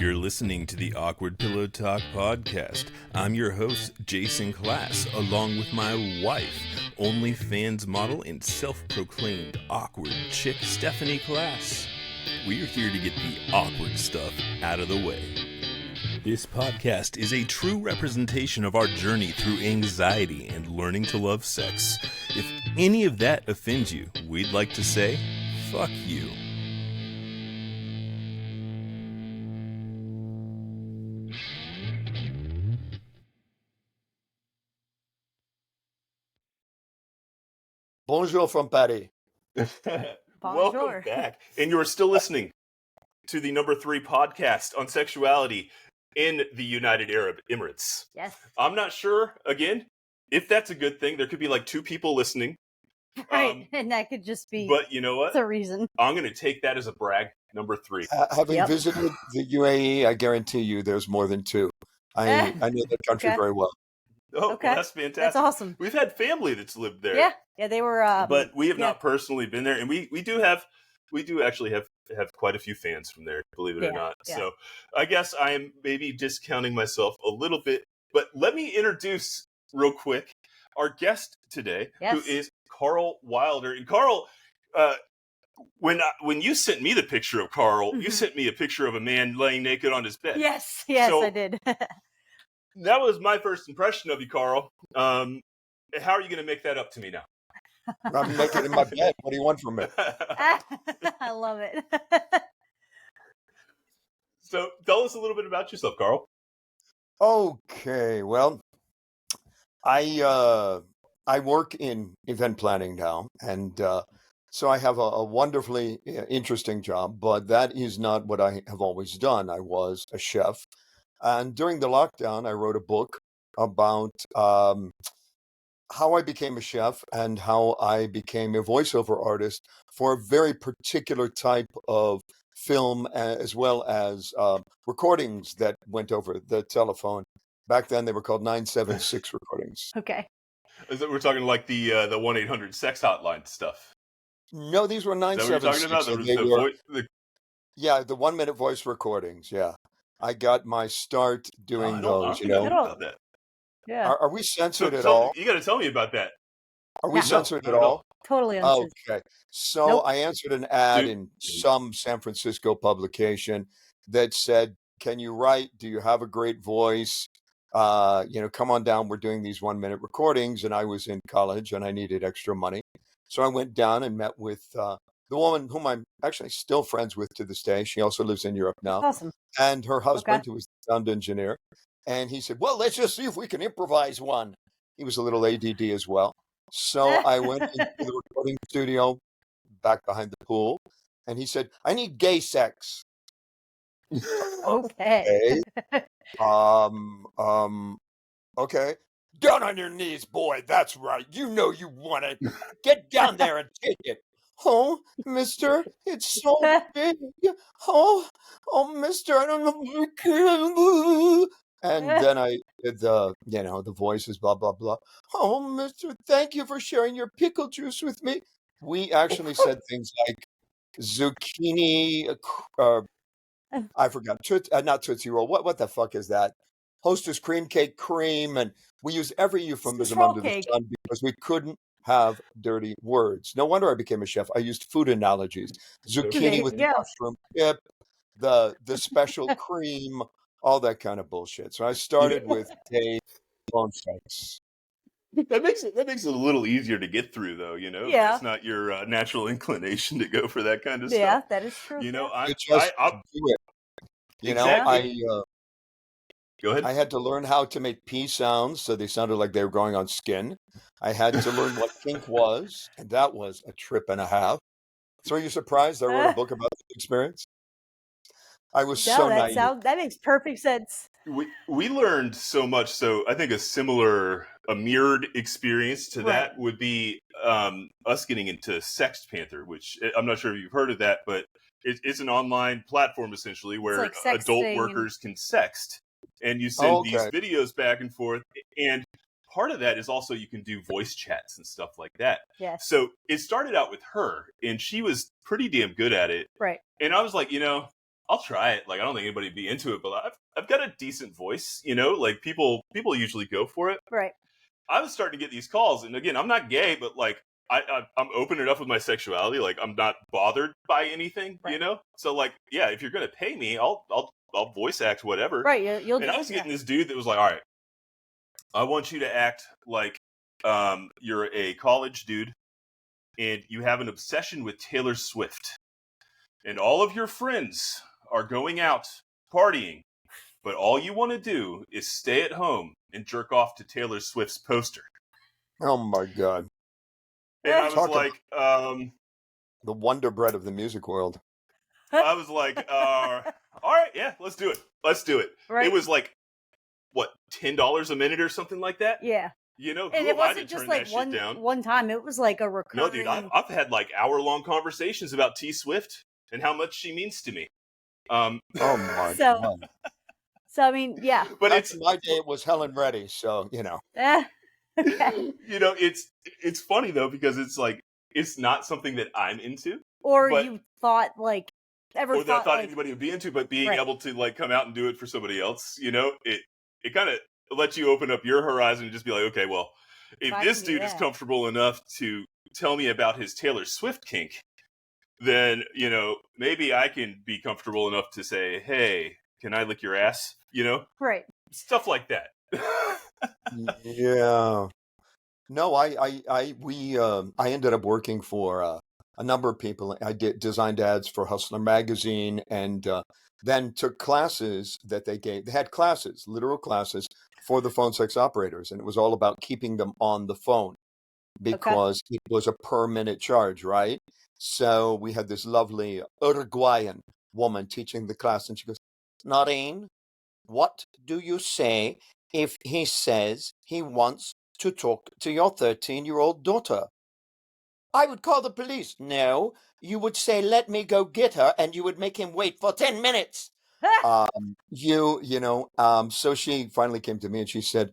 You're listening to the Awkward Pillow Talk podcast. I'm your host, Jason Class, along with my wife, OnlyFans model and self-proclaimed awkward chick, Stephanie Class. We're here to get the awkward stuff out of the way. This podcast is a true representation of our journey through anxiety and learning to love sex. If any of that offends you, we'd like to say, fuck you. Bonjour from Paris. Welcome back. And you're still listening to the number 3 podcast on sexuality in the United Arab Emirates. Yes. I'm not sure, again, if that's a good thing. There could be like 2 people listening. Right. And that could just be But you know what? the reason. I'm going to take that as a brag. Number 3. Having visited the UAE, I guarantee you there's more than 2. I know the country very well. Oh, Okay. well, that's fantastic. That's awesome. We've had family that's lived there. Yeah, they were. But we have not personally been there. And we do actually have quite a few fans from there, believe it or not. Yeah. So I guess I am maybe discounting myself a little bit. But let me introduce real quick our guest today, who is Karl Wilder. And Karl, when you sent me the picture of Karl, you sent me a picture of a man laying naked on his bed. Yes, So, I did. That was my first impression of you, Karl. How are you going to make that up to me now? I'm naked in my bed. What do you want from me? I love it. So tell us a little bit about yourself, Karl. Okay, well, I work in event planning now, and so I have a wonderfully interesting job, but that is not what I have always done. I was a chef, and during the lockdown, I wrote a book about how I became a chef and how I became a voiceover artist for a very particular type of film, as well as recordings that went over the telephone. Back then, they were called 976 recordings. Okay. We're talking like the 1-800-SEX hotline stuff. No, these were Is that what you're 976. talking about? Yeah, the 1-minute voice recordings. Yeah, I got my start doing those. I don't know about that. Yeah. Are we censored at all? You got to tell me about that. Are we censored at no. all? Totally uncensored. Okay. So Nope. I answered an ad in some San Francisco publication that said, "Can you write? Do you have a great voice? Come on down. We're doing these 1-minute recordings." And I was in college and I needed extra money. So I went down and met with the woman whom I'm actually still friends with to this day. She also lives in Europe now. Awesome. And her husband, who was the sound engineer. And he said, "Well, let's just see if we can improvise one." He was a little ADD as well. So I went into the recording studio back behind the pool. And he said, "I need gay sex." Okay. Okay. "Down on your knees, boy. That's right. You know you want it. Get down there and take it." "Oh, mister, it's so big. Oh, mister, I don't know if you can." And then I did the voices, blah, blah, blah. "Oh, mister, thank you for sharing your pickle juice with me." We actually said things like zucchini, I forgot, not Tootsie Roll. What the fuck is that? Hostess cream cake cream. And we use every euphemism under the sun because we couldn't have dirty words. No wonder I became a chef. I used food analogies. Zucchini with the mushroom dip, the special cream, all that kind of bullshit. So I started with gay phone sex. That makes it a little easier to get through, though. Yeah. It's not your natural inclination to go for that kind of Yeah, stuff. that is true. I'll do it. Exactly. Go ahead. I had to learn how to make P sounds so they sounded like they were going on skin. I had to learn what kink was, and that was a trip and a half. So are you surprised I wrote a book about the experience? I was so naive. That makes perfect sense. We learned so much. So I think a mirrored experience to that would be us getting into Sex Panther, which I'm not sure if you've heard of that, but it's an online platform essentially where like adult workers can sext, and you send these videos back and forth. And part of that is also you can do voice chats and stuff like that. Yes. So it started out with her, and she was pretty damn good at it. Right. And I was like, I'll try it. Like, I don't think anybody'd be into it, but I've got a decent voice, you know. Like people usually go for it. Right. I was starting to get these calls, and again, I'm not gay, but like I'm open enough with my sexuality. Like I'm not bothered by anything, Right. you know. So like, yeah, if you're gonna pay me, I'll voice act whatever. Right. You'll And get, I was getting this dude that was like, all right, I want you to act like you're a college dude, and you have an obsession with Taylor Swift, and all of your friends are going out partying, but all you want to do is stay at home and jerk off to Taylor Swift's poster. Oh my God. And I was Talk about like, the wonder bread of the music world. all right, yeah, let's do it. Let's do it. Right. It was like, what, $10 a minute or something like that? Yeah. You know, And who it am I to wasn't just turn like that shit down? one time. It was like a recurring. No, dude, I've had like hour-long conversations about T Swift and how much she means to me. Oh my So- God. So I mean, yeah. But Back in my day, it was Helen Reddy, so you know. Okay. you know, it's funny though, because it's like, it's not something that I'm into, Or but- you thought like ever or that I thought thought like, anybody would be into, but being Right. able to like come out and do it for somebody else, you know, it kind of lets you open up your horizon and just be like, okay, well, if I this can do dude is that. comfortable enough to tell me about his Taylor Swift kink, then, you know, maybe I can be comfortable enough to say, hey, can I lick your ass? You know, right. stuff like that. Yeah. No, I ended up working for a number of people. I designed ads for Hustler magazine, and then took classes that they gave. They had classes, literal classes for the phone sex operators, and it was all about keeping them on the phone because it was a per minute charge, right? So we had this lovely Uruguayan woman teaching the class, and she goes, Noreen, what do you say if he says he wants to talk to your 13-year-old daughter? I would call the police. No, you would say, let me go get her, and you would make him wait for 10 minutes. So she finally came to me and she said,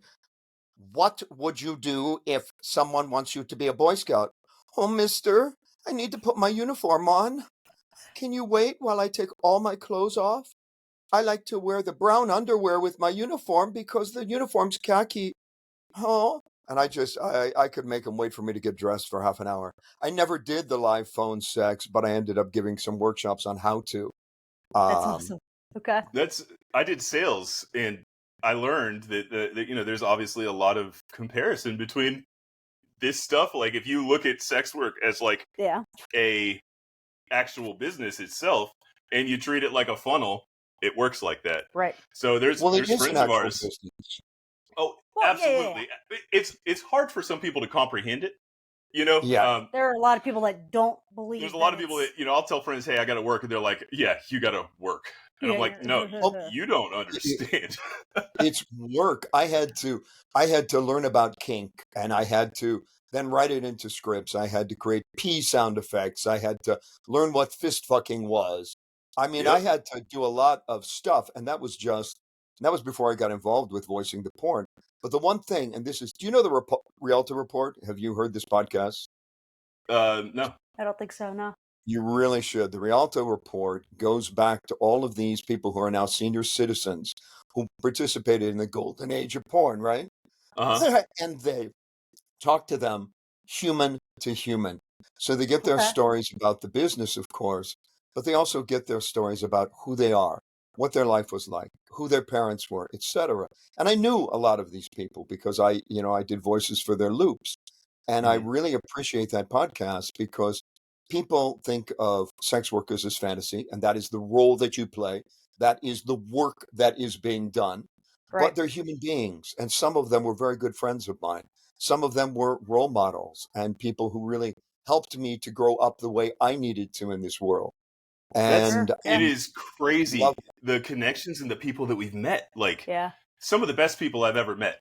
what would you do if someone wants you to be a Boy Scout? Oh, mister, I need to put my uniform on. Can you wait while I take all my clothes off? I like to wear the brown underwear with my uniform because the uniform's khaki. Oh, and I could make him wait for me to get dressed for half an hour. I never did the live phone sex, but I ended up giving some workshops on how to. That's awesome. Okay. I did sales, and I learned that you know, there's obviously a lot of comparison between this stuff. Like if you look at sex work as like Yeah. a actual business itself, and you treat it like a funnel, it works like that. Right. So there's Well, it is friends an of actual ours. business. Oh, Well, yeah, absolutely. It's hard for some people to comprehend it. You know, Yeah. There are a lot of people that don't believe. there's a lot of people that, you know, I'll tell friends, hey, I got to work, and they're like, yeah, you got to work, and I'm like, no, you don't understand. It's work. I had to learn about kink, and I had to then write it into scripts. I had to create P sound effects. I had to learn what fist fucking was. I mean, I Yep. had to do a lot of stuff, and that was before I got involved with voicing the porn. But the one thing, and this is, do you know the Rialto Report? Have you heard this podcast? No. I don't think so. No. You really should. The Rialto Report goes back to all of these people who are now senior citizens who participated in the golden age of porn, right? Uh-huh. And they talk to them human to human. So they get their Okay. stories about the business, of course, but they also get their stories about who they are, what their life was like, who their parents were, etc. And I knew a lot of these people because I did voices for their loops. And I really appreciate that podcast because people think of sex workers as fantasy, and that is the role that you play. That is the work that is being done. Right. But they're human beings, and some of them were very good friends of mine. Some of them were role models and people who really helped me to grow up the way I needed to in this world. And It is crazy, love the connections and the people that we've met. Like Yeah. some of the best people I've ever met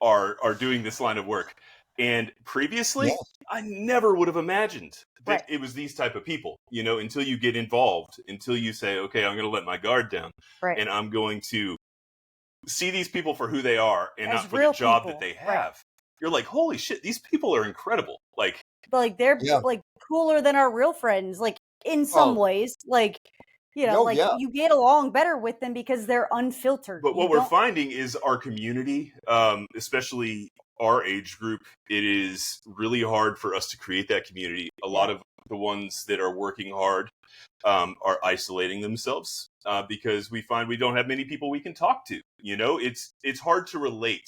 are doing this line of work. And previously, Yeah. I never would have imagined that Right. it was these type of people, you know, until you get involved, until you say, okay, I'm going to let my guard down, Right. and I'm going to see these people for who they are and As not for real the job people. that they Right. have. You're like, holy shit, these people are incredible. Like, But like they're Yeah. like cooler than our real friends. Like in some Oh. ways. Like Oh, yeah. you get along better with them because they're unfiltered. But what You we're don't- finding is our community, especially our age group, it is really hard for us to create that community. A lot of the ones that are working hard are isolating themselves because we find we don't have many people we can talk to. It's hard to relate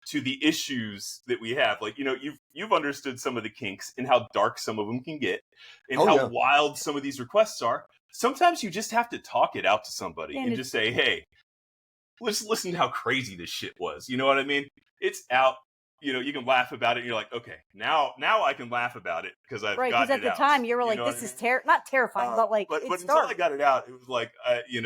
to the issues that we have. Like, you've understood some of the kinks and how dark some of them can get and Oh, how yeah. wild some of these requests are. Sometimes you just have to talk it out to somebody and just say, hey, let's listen to how crazy this shit was. You know what I mean? It's out. You can laugh about it. And you're like, okay, now I can laugh about it because I've right, gotten because it at out. the time you were You like, know this what is I mean? not terrifying, but like, but it's until I dark. got it out, it was like, You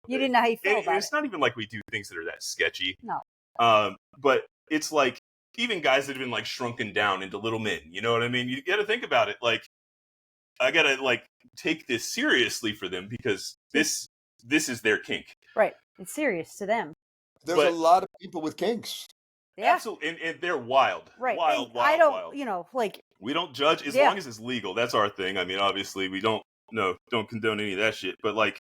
didn't know how you feel about it's not even like we do things that are that sketchy. No. But it's like even guys that have been like shrunken down into little men. You know what I mean? You got to think about it. Like, I gotta like take this seriously for them because this is their kink. Right. It's serious to them. There's a lot of people with kinks. Yeah. Absolutely. And they're wild. Right. Wild, And wild, I don't, wild. like, We don't judge as long as it's legal. That's our thing. I mean, obviously, we don't condone any of that shit. But like,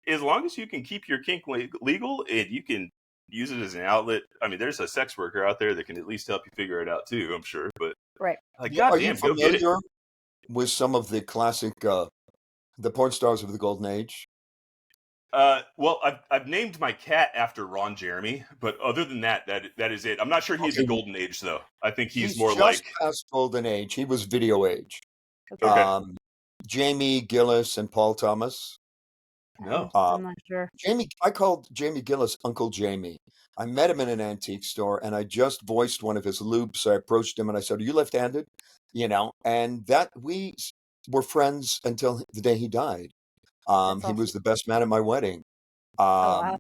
as long as you can keep your kink legal and you can use it as an outlet. I mean, there's a sex worker out there that can at least help you figure it out too. I'm sure. But right. like, Are goddamn, you go get it. familiar with some of the classic, the porn stars of the golden age? Well, I've named my cat after Ron Jeremy, but other than that is it. I'm not sure he's a golden age though. I think he's more just like past golden age. He was video age. okay. Jamie Gillis and Paul Thomas. No. I'm not sure. I called Jamie Gillis Uncle Jamie. I met him in an antique store and I just voiced one of his lubes. So I approached him and I said, "Are you left-handed?" And that we were friends until the day he died. He was the best man at my wedding. Wow.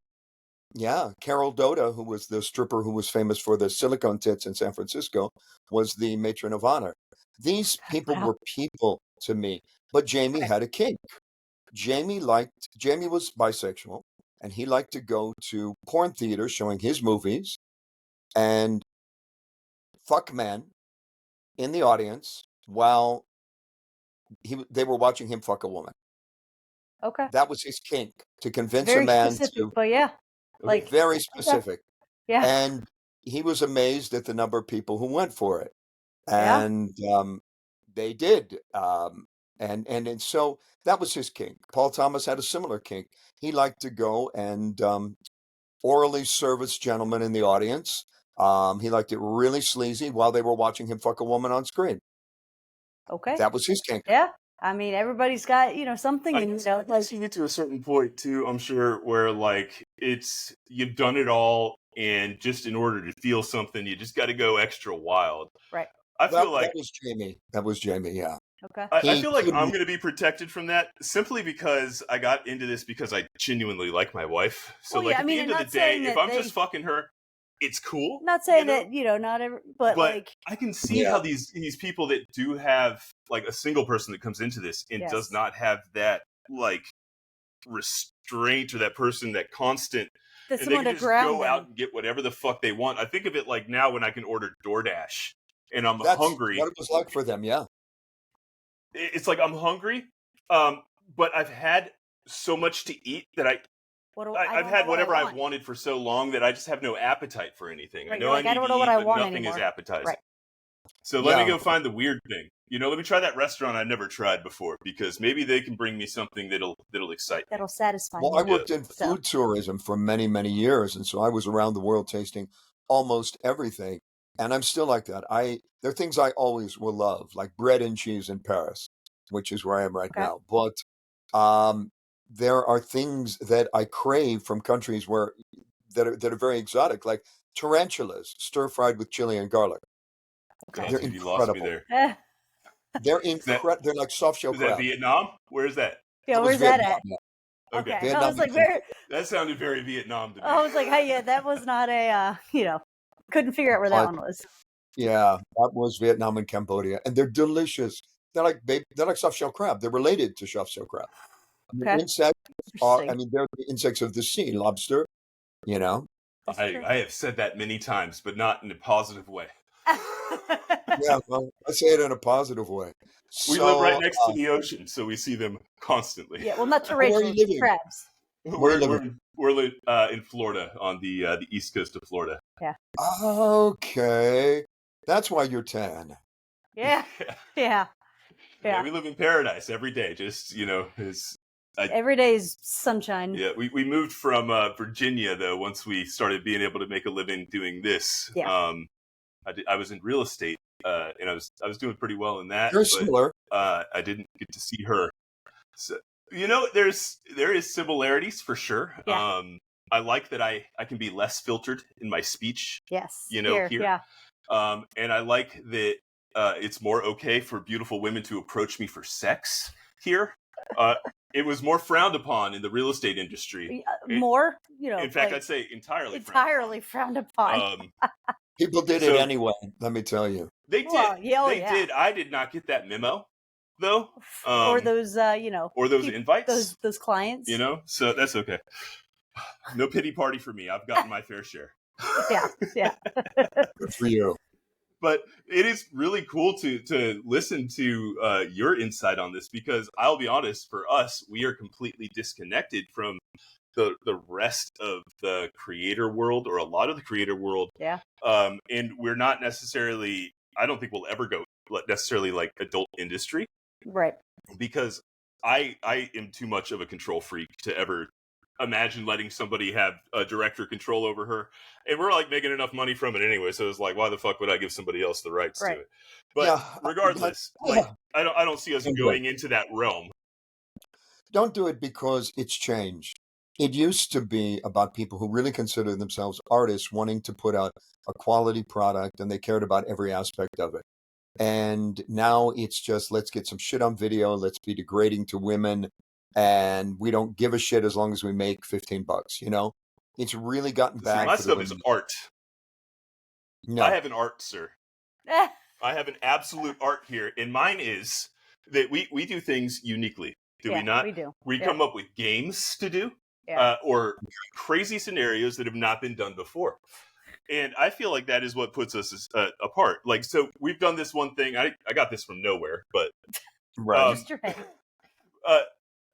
Yeah, Carol Doda, who was the stripper who was famous for the silicone tits in San Francisco, was the matron of honor. These people were people to me, but Jamie had a kink. Jamie was bisexual, and he liked to go to porn theaters showing his movies and fuck men in the audience while they were watching him fuck a woman. Okay. That was his kink, to convince Very a man specific, to. but yeah. Like, Very specific. Yeah. And he was amazed at the number of people who went for it. Yeah. And they did. And so that was his kink. Paul Thomas had a similar kink. He liked to go and orally service gentlemen in the audience. He liked it really sleazy while they were watching him fuck a woman on screen. Okay. That was his kink. Yeah. I mean, everybody's got, something. I And, guess you get to a certain point too, I'm sure, where like you've done it all, and just in order to feel something, you just got to go extra wild. Right. I feel like that was Jamie. That was Jamie. Yeah. Okay. I feel like I'm going to be protected from that simply because I got into this because I genuinely like my wife. So at the end of the day, if I'm just fucking her, it's cool. Not saying that, not every, but like, I can see how these people that do have like a single person that comes into this and does not have that like restraint or that person, that constant, and they can just go out and get whatever the fuck they want. I think of it like now when I can order DoorDash and I'm hungry. What it was like for them, yeah. It's like I'm hungry, but I've had so much to eat that I've had whatever I've wanted for so long that I just have no appetite for anything. Right, I know I need to eat, but nothing is appetizing. Right. So let me go find the weird thing. Let me try that restaurant I've never tried before, because maybe they can bring me something that'll excite me. That'll satisfy me. Well, I worked in food tourism for many, many years, and so I was around the world tasting almost everything. And I'm still like that. There are things I always will love, like bread and cheese in Paris, which is where I am right now. But there are things that I crave from countries that are very exotic, like tarantulas, stir fried with chili and garlic. God, they're dude, incredible. You lost me there. They're incredible. They're like soft shell crab. Is that Vietnam? Where is that? Yeah, where's that at? Okay. I was like, that sounded very Vietnam to me. I was like, hey, yeah, that was not a, couldn't figure out where that one was. Yeah, that was Vietnam and Cambodia, and they're delicious. They're like soft shell crab. They're related to soft shell crab. Okay. Insects they're the insects of the sea, lobster. I have said that many times, but not in a positive way. Yeah, well, I say it in a positive way. We live right So, next to the ocean, so we see them constantly. Yeah, well, not to where are Rachel, you living? crabs. Where are you living? We're in Florida, on the east coast of Florida. Yeah. Okay. That's why you're tan. Yeah. Yeah. Yeah. Yeah, we live in paradise every day. Just Every day's sunshine. yeah. We moved from Virginia though. Once we started being able to make a living doing this, Yeah. I was in real estate, and I was doing pretty well in that. You're But similar. I didn't get to see her. So there is similarities for sure. Yeah. I like that I can be less filtered in my speech. Yes. Here. Yeah. And I like that it's more okay for beautiful women to approach me for sex here. It was more frowned upon in the real estate industry. More, In fact, like, I'd say entirely frowned upon. People did it anyway, let me tell you. They did. Well, yeah, they did. I did not get that memo, though. Or those, or those invites. Those clients. So that's okay. No pity party for me. I've gotten my fair share. Yeah. Good for you. But it is really cool to listen to your insight on this, because I'll be honest, for us, we are completely disconnected from the rest of the creator world, or a lot of the creator world. Yeah. And we're not necessarily, I don't think we'll ever go necessarily like adult industry. Right. Because I am too much of a control freak to ever imagine letting somebody have a director control over her, and we're like making enough money from it anyway, so it's like, why the fuck would I give somebody else the rights to it? But regardless, I don't see us going into that realm. Don't do it, because it's changed. It used to be about people who really consider themselves artists wanting to put out a quality product, and they cared about every aspect of it. And now it's just, let's get some shit on video, let's be degrading to women, and we don't give a shit as long as we make $15. It's really gotten bad. My stuff is art. No. I have an art, sir. I have an absolute art here, and mine is that we do things uniquely. Do we not? We do. We come up with games to do, or crazy scenarios that have not been done before. And I feel like that is what puts us apart. Like, so we've done this one thing. I got this from nowhere, but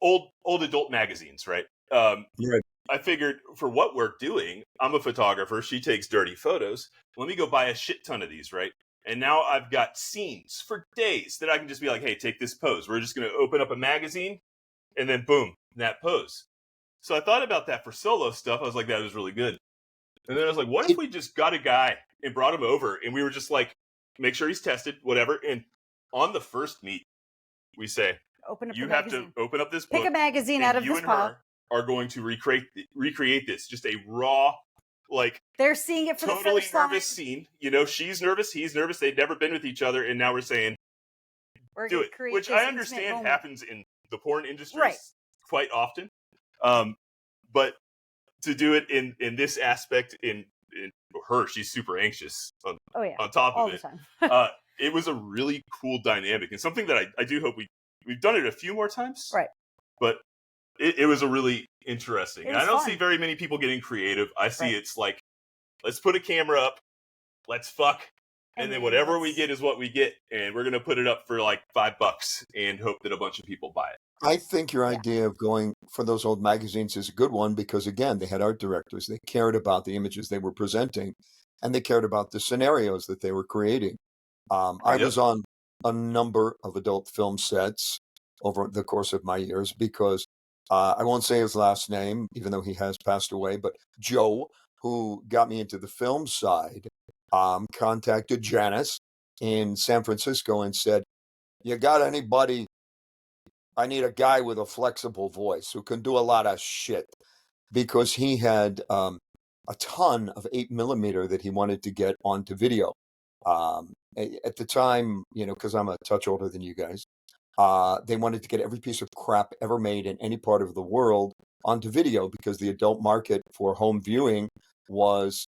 old adult magazines, right? I figured, for what we're doing, I'm a photographer. She takes dirty photos. Let me go buy a shit ton of these, right? And now I've got scenes for days that I can just be like, hey, take this pose. We're just going to open up a magazine, and then boom, that pose. So I thought about that for solo stuff. I was like, that was really good. And then I was like, what if we just got a guy and brought him over, and we were just like, make sure he's tested, whatever. And on the first meet, we say, you have to open up this book. Pick a magazine out of this pile. You and her are going to recreate this. Just a raw, like, they're seeing it for totally the first time. nervous scene. She's nervous, he's nervous. They'd never been with each other, and now we're saying, do it. Which I understand happens in the porn industry quite often. But to do it in this aspect, in her, she's super anxious on top of it. It was a really cool dynamic, and something that I do hope we've done it a few more times. Right. But it was a really interesting. And I don't see very many people getting creative. I see it's like, let's put a camera up, let's fuck, and then whatever we get is what we get, and we're gonna put it up for like $5 and hope that a bunch of people buy it. I think your idea of going for those old magazines is a good one, because again, they had art directors. They cared about the images they were presenting, and they cared about the scenarios that they were creating. I was on a number of adult film sets over the course of my years, because I won't say his last name, even though he has passed away, but Joe, who got me into the film side, contacted Janice in San Francisco and said, you got anybody? I need a guy with a flexible voice who can do a lot of shit, because he had a ton of 8mm that he wanted to get onto video. At the time, because I'm a touch older than you guys, they wanted to get every piece of crap ever made in any part of the world onto video, because the adult market for home viewing was,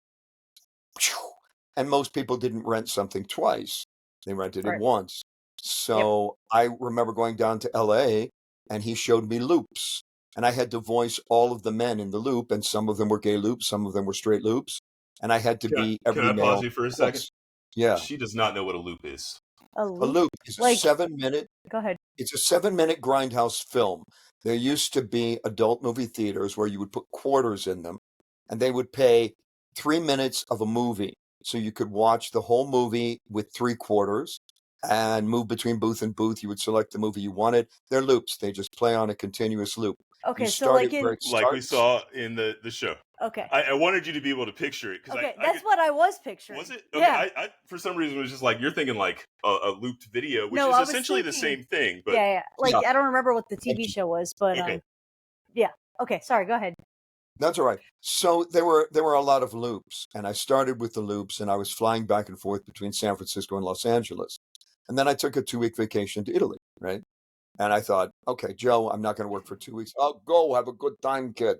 and most people didn't rent something twice. They rented it once. So I remember going down to LA, and he showed me loops, and I had to voice all of the men in the loop, and some of them were gay loops, some of them were straight loops, and I had to be every male. Can I pause you for a second? Yeah. She does not know what a loop is. A A loop? loop is a Like, 7-minute. go ahead. It's a 7-minute grindhouse film. There used to be adult movie theaters where you would put quarters in them, and they would pay 3 minutes of a movie. So you could watch the whole movie with 3 quarters and move between booth and booth. You would select the movie you wanted. They're loops. They just play on a continuous loop. Okay, You so start like it where in it Like we starts. saw in the show. okay. I wanted you to be able to picture it because Okay, I that's could, what I was picturing. was it? Okay, Yeah. I for some reason was just like you're thinking like a looped video, which No, is I was essentially the thinking- same thing. But yeah. Like Yeah. I don't remember what the Thank TV you. show was, but Okay. yeah. Okay, sorry, go ahead. That's all right. So there were a lot of loops, and I started with the loops, and I was flying back and forth between San Francisco and Los Angeles. And then I took a 2-week vacation to Italy, right? And I thought, okay, Joe, I'm not going to work for 2 weeks. I'll go have a good time, kid.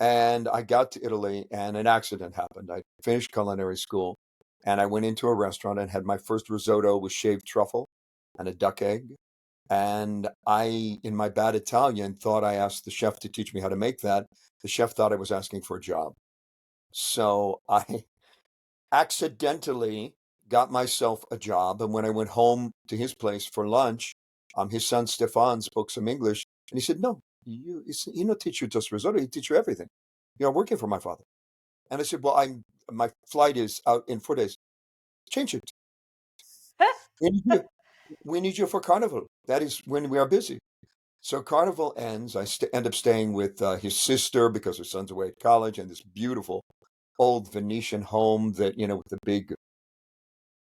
And I got to Italy, and an accident happened. I finished culinary school, and I went into a restaurant and had my first risotto with shaved truffle and a duck egg. And I, in my bad Italian, thought I asked the chef to teach me how to make that. The chef thought I was asking for a job. So I accidentally got myself a job. And when I went home to his place for lunch, his son Stefan spoke some English. And he said, no, he not teach you just risotto, he teach you everything. You're working for my father. And I said, well, my flight is out in 4 days. Change it. We need you, we need you for Carnival. That is when we are busy. So Carnival ends. I end up staying with his sister because her son's away at college, and this beautiful old Venetian home that, with the big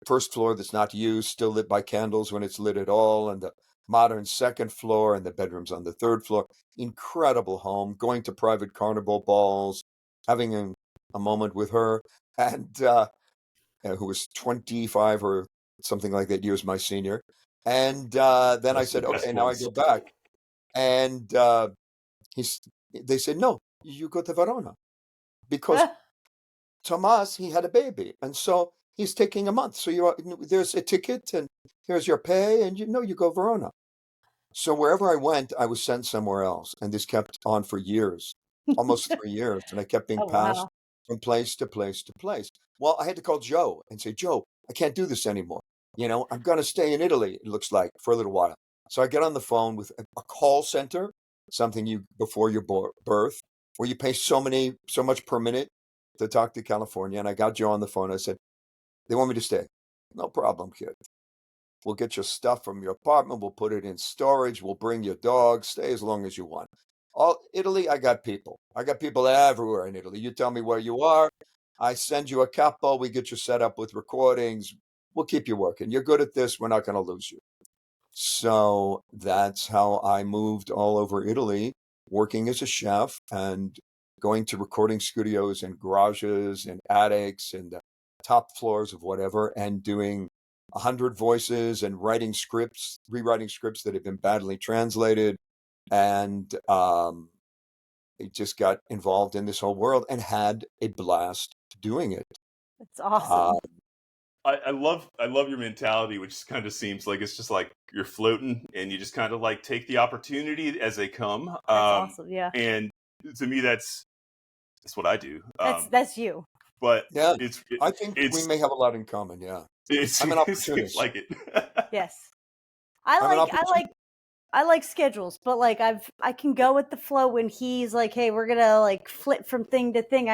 first floor that's not used, still lit by candles when it's lit at all, and the modern second floor, and the bedrooms on the third floor. Incredible home, going to private carnival balls, having a moment with her, and who was 25 or something like that years my senior. And then I That's the said, best okay, now I ones. go back. And they said, no, you go to Verona because Tomas, he had a baby. And so he's taking a month. So there's a ticket and here's your pay. And you go Verona. So wherever I went, I was sent somewhere else. And this kept on for years, almost 3 years. And I kept being Oh, passed wow. from place to place to place. Well, I had to call Joe and say, Joe, I can't do this anymore. I'm going to stay in Italy, it looks like, for a little while. So I get on the phone with a call center, something you before your birth, where you pay so much per minute to talk to California. And I got Joe on the phone. I said, they want me to stay. No problem, kid. We'll get your stuff from your apartment. We'll put it in storage. We'll bring your dog. Stay as long as you want. All Italy, I got people. I got people everywhere in Italy. You tell me where you are. I send you a capo. We get you set up with recordings. We'll keep you working. You're good at this. We're not going to lose you. So that's how I moved all over Italy, working as a chef and going to recording studios and garages and attics and the top floors of whatever, and doing 100 voices and rewriting scripts that have been badly translated. And it just got involved in this whole world and had a blast doing it. It's awesome. I love your mentality, which kind of seems like it's just like you're floating and you just kind of like take the opportunity as they come. That's awesome. Yeah. And to me, that's what I do. That's you. But Yeah, it's I think we may have a lot in common. Yeah, I'm an it seems opportunist. like it. Yes. I'm an I opportunist. like schedules, but like I can go with the flow when he's like, hey, we're gonna like flip from thing to thing.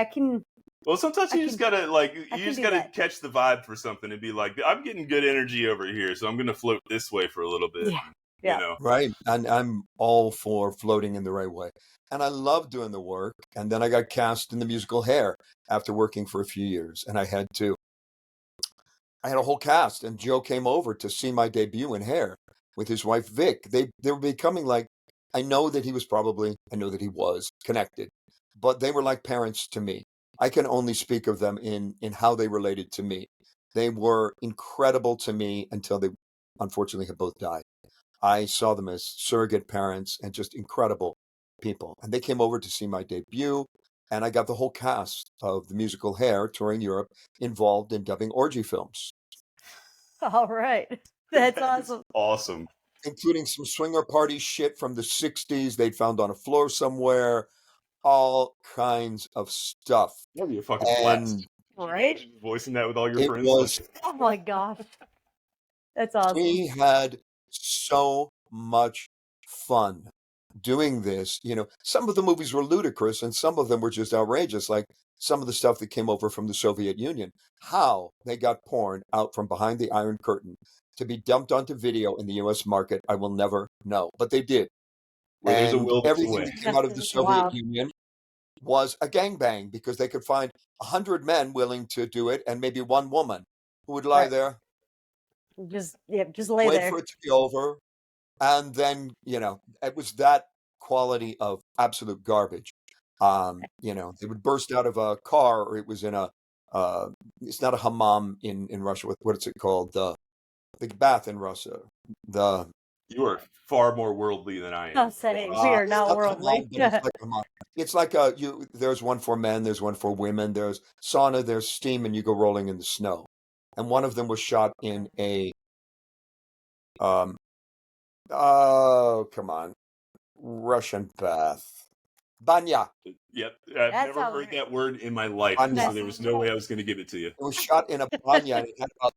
Well, sometimes you just gotta that. catch the vibe for something and be like, I'm getting good energy over here, so I'm gonna float this way for a little bit. Yeah. Yeah. You know, Right. And I'm all for floating in the right way. And I love doing the work. And then I got cast in the musical Hair after working for a few years. And I had a whole cast, and Joe came over to see my debut in Hair with his wife, Vic. They were becoming like, I know that he was connected, but they were like parents to me. I can only speak of them in how they related to me. They were incredible to me until they unfortunately have both died. I saw them as surrogate parents and just incredible people. And they came over to see my debut, and I got the whole cast of the musical Hair touring Europe involved in dubbing orgy films, All right. That's awesome. Awesome. including some swinger party shit from the 60s they'd found on a floor somewhere, all kinds of stuff. That'd be a fucking And blast. Right? Voicing that with all your It friends. was. Oh my gosh. That's awesome. We had so much fun doing this. Some of the movies were ludicrous and some of them were just outrageous, like some of the stuff that came over from the Soviet Union. How they got porn out from behind the Iron Curtain to be dumped onto video in the US market, I will never know. But they did. Where there's a And will, there's a everything way. that came out of the That's Soviet wild. Union was a gangbang because they could find 100 men willing to do it and maybe one woman who would lie Right. there, Just lay wait there. for it to be over. And then, it was that quality of absolute garbage. They would burst out of a car, or it was in it's not a hammam in Russia. What's it called? The bath in Russia. The You are far more worldly than I am. Oh, say we are It's not not worldly. hammam, but it's like hammam. It's like there's one for men, there's one for women, there's sauna, there's steam, and you go rolling in the snow. And one of them was shot in a um oh, come on. Russian bath. Banya. Yep, I've That's never how heard we're- that word in my life, Banya. so there was no way I was going to give it to you. It was shot in a banya, and it had about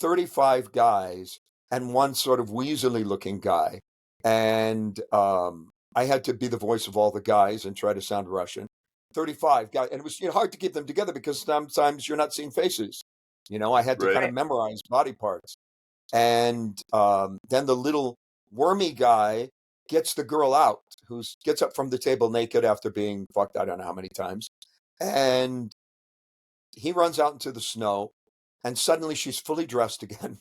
35 guys and one sort of weaselly looking guy. And I had to be the voice of all the guys and try to sound Russian. 35 guys. And it was hard to keep them together because sometimes you're not seeing faces. I had to Right. kind of memorize body parts. And then the little wormy guy gets the girl out, who gets up from the table naked after being fucked I don't know how many times. And he runs out into the snow, and suddenly she's fully dressed again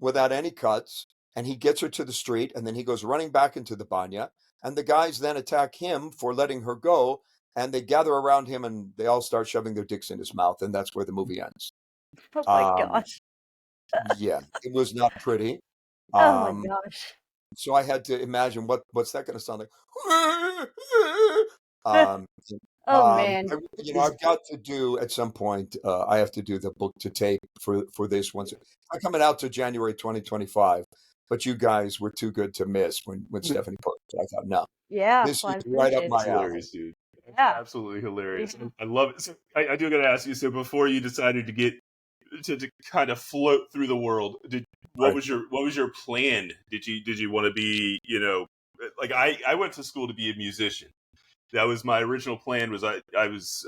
without any cuts. And he gets her to the street, and then he goes running back into the banya. And the guys then attack him for letting her go. And they gather around him, and they all start shoving their dicks in his mouth. And that's where the movie ends. Oh my Um, gosh. yeah, it was not pretty. Oh my Um, gosh. so I had to imagine what's that going to sound like. Um, Oh man. I've got to do at some point. I have to do the book to tape for this once. I'm coming out to January 2025, but you guys were too good to miss when Stephanie posted. I thought, no, Yeah. this Well, I is right up appreciate my It's it. alley. hilarious, dude. Yeah. Absolutely hilarious. Yeah. I love it. So I do got to ask you. So before you decided to get to kind of float through the world, what Right. was your plan? Did you want to be like I went to school to be a musician. That was my original plan. Was I was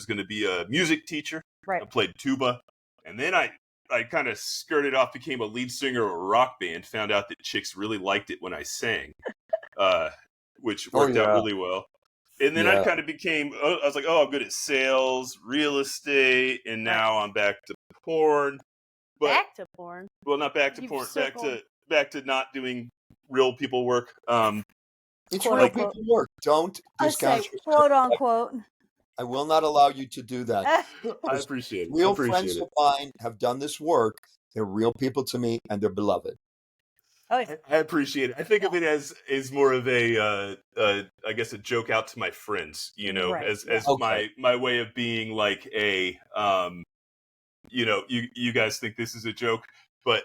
going to be a music teacher. Right. I played tuba, and then I kind of skirted off, became a lead singer of a rock band. Found out that chicks really liked it when I sang, which worked out really well. And then I kind of became, I was like, I'm good at sales, real estate, and now I'm back to porn. But, Back to porn. Well, not back to You've porn, circled- back to not doing real people work. It's Quote, real unquote. people work. Don't I discount say yourself. quote unquote. I will not allow you to do that. I appreciate it. Real friends of mine have done this work. They're real people to me, and they're beloved. Oh, yeah. I appreciate it. I think of it as more of a I guess a joke out to my friends, Right, as Okay. my way of being like a you guys think this is a joke, but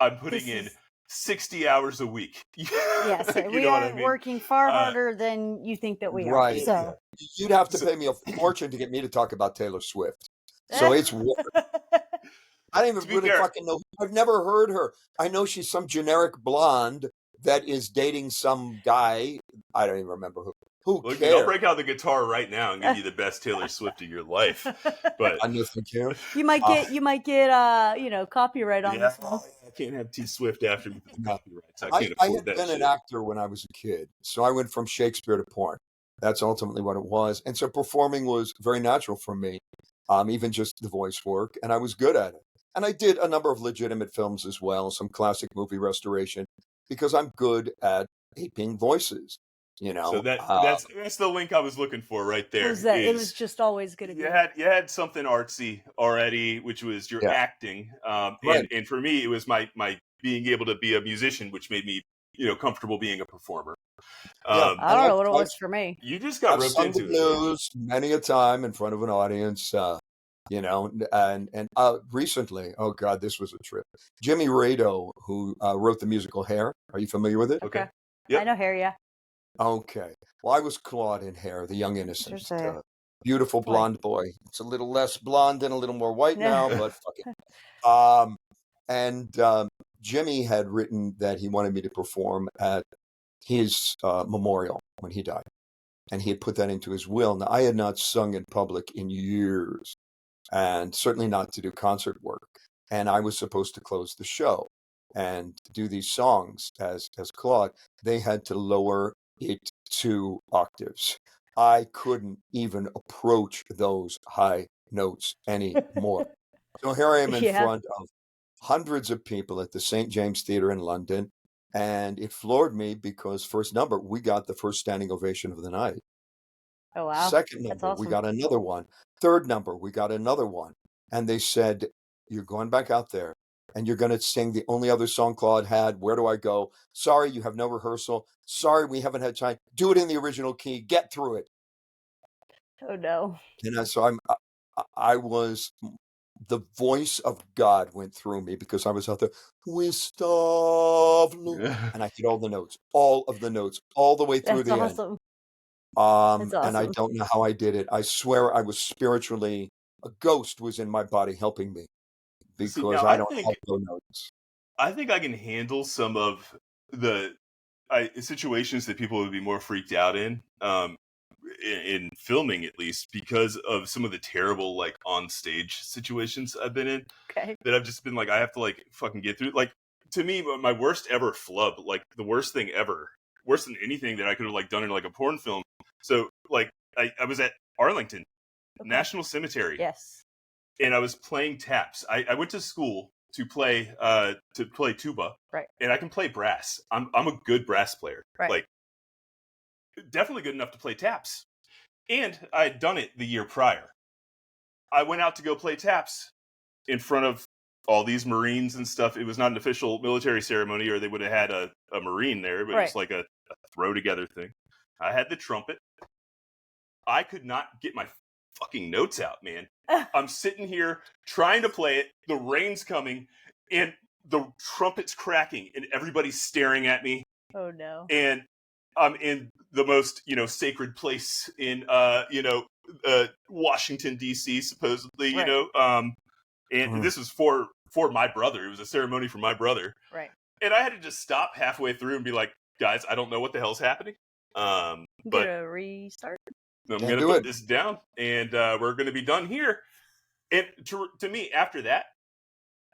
I'm putting in 60 hours a week. Yes, You we know what are I mean? working far harder than you think that we are. Right. So You'd have to pay me a fortune to get me to talk about Taylor Swift. So it's worth it. I don't To even be really fair- fucking know. I've never heard her. I know she's some generic blonde that is dating some guy. I don't even remember who. Who Look, dude, cares? I'll break out the guitar right now and give you the best Taylor Swift of your life. But I know, thank you. you might get copyright on this one. I can't have T Swift after me for the No. copyrights. I I can't afford had that been shit. an actor when I was a kid, so I went from Shakespeare to porn. That's ultimately what it was, and so performing was very natural for me, even just the voice work, and I was good at it. And I did a number of legitimate films as well, some classic movie restoration, because I'm good at aping voices. So that's the link I was looking for right there. It was just always going to be. You had something artsy already, which was your acting, Right. and for me it was my being able to be a musician, which made me comfortable being a performer. Yeah. I don't know what it was for me. You just got I've roped sung into the it. blues many a time in front of an audience, and recently, oh God, this was a trip. Jimmy Rado, who wrote the musical Hair. Are you familiar with it? Okay. Okay. Yep. I know Harry. Yeah. Okay. Well, I was Claude in Hair, the young innocent. Interesting. Beautiful Boy. blonde boy. It's a little less blonde and a little more white now, but fuck it. And Jimmy had written that he wanted me to perform at his memorial when he died. And he had put that into his will. Now, I had not sung in public in years, and certainly not to do concert work. And I was supposed to close the show and do these songs as Claude. They had to lower it 2 octaves. I couldn't even approach those high notes anymore. So here I am in Yeah. front of hundreds of people at the St. James Theatre in London. And it floored me because first number, we got the first standing ovation of the night. Oh wow. Second That's number, we awesome. got another one. Third number, we got another one. And they said, you're going back out there and you're going to sing the only other song Claude had. Where do I go? Sorry, you have no rehearsal. Sorry, we haven't had time. Do it in the original key. Get through it. Oh no. And so I was, the voice of God went through me because I was out there, and I hit all the notes, all of the notes, all the way through That's the end. awesome. That's And I awesome. don't know how I did it. I swear I was spiritually, a ghost was in my body helping me See, because now I don't have no notes. I think I can handle some of the situations that people would be more freaked out in filming, at least, because of some of the terrible like on stage situations I've been in. Okay. That I've just been like, I have to like fucking get through. Like, to me, my worst ever flub, like the worst thing ever, worse than anything that I could have like done in like a porn film. So like I was at Arlington Okay. National Cemetery. Yes. And I was playing taps. I went to school to play tuba. Right. And I can play brass. I'm a good brass player. Right. Like, definitely good enough to play taps. And I had done it the year prior. I went out to go play taps in front of all these Marines and stuff. It was not an official military ceremony, or they would have had a Marine there, but it was like a throw together thing. I had the trumpet. I could not get my fucking notes out, man. I'm sitting here trying to play it. The rain's coming, and the trumpet's cracking, and everybody's staring at me. Oh no. And I'm in the most, sacred place in, Washington D.C. supposedly, Right. and this was for my brother. It was a ceremony for my brother. Right. And I had to just stop halfway through and be like, guys, I don't know what the hell's happening. But gonna restart. I'm going to put this down, and we're going to be done here. And to me, after that,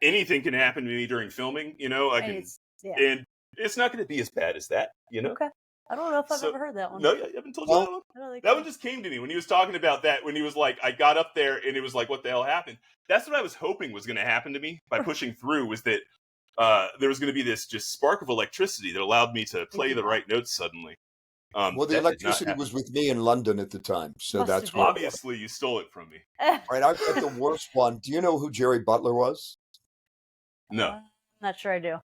anything can happen to me during filming. I can, and it's not going to be as bad as that. Okay. I don't know if I've ever heard that one. No, I haven't told you that one. That one just came to me when he was talking about that. When he was like, I got up there, and it was like, what the hell happened? That's what I was hoping was going to happen to me by pushing through. Was that there was going to be this just spark of electricity that allowed me to play the right notes suddenly. Well, the electricity was with me in London at the time, so that's why. Obviously you stole it from me. Right, I've got the worst one. Do you know who Jerry Butler was? No, not sure I do.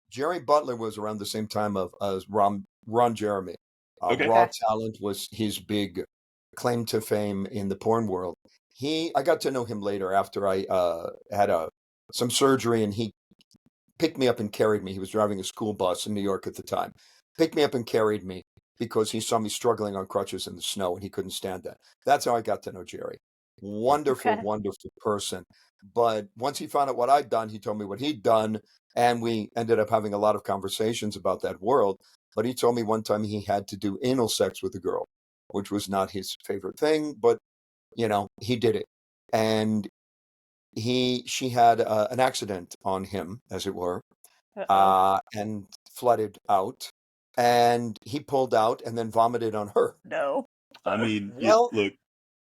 Jerry Butler was around the same time as Ron Jeremy. Okay. Raw Talent was his big claim to fame in the porn world. I got to know him later after I had some surgery, and he picked me up and carried me. He was driving a school bus in New York at the time. Picked me up and carried me because he saw me struggling on crutches in the snow, and he couldn't stand that. That's how I got to know Jerry. Wonderful, wonderful person. But once he found out what I'd done, he told me what he'd done, and we ended up having a lot of conversations about that world. But he told me one time he had to do anal sex with a girl, which was not his favorite thing, but, he did it. And she had an accident on him, as it were, and flooded out. And he pulled out and then vomited on her. No. I mean, well, look.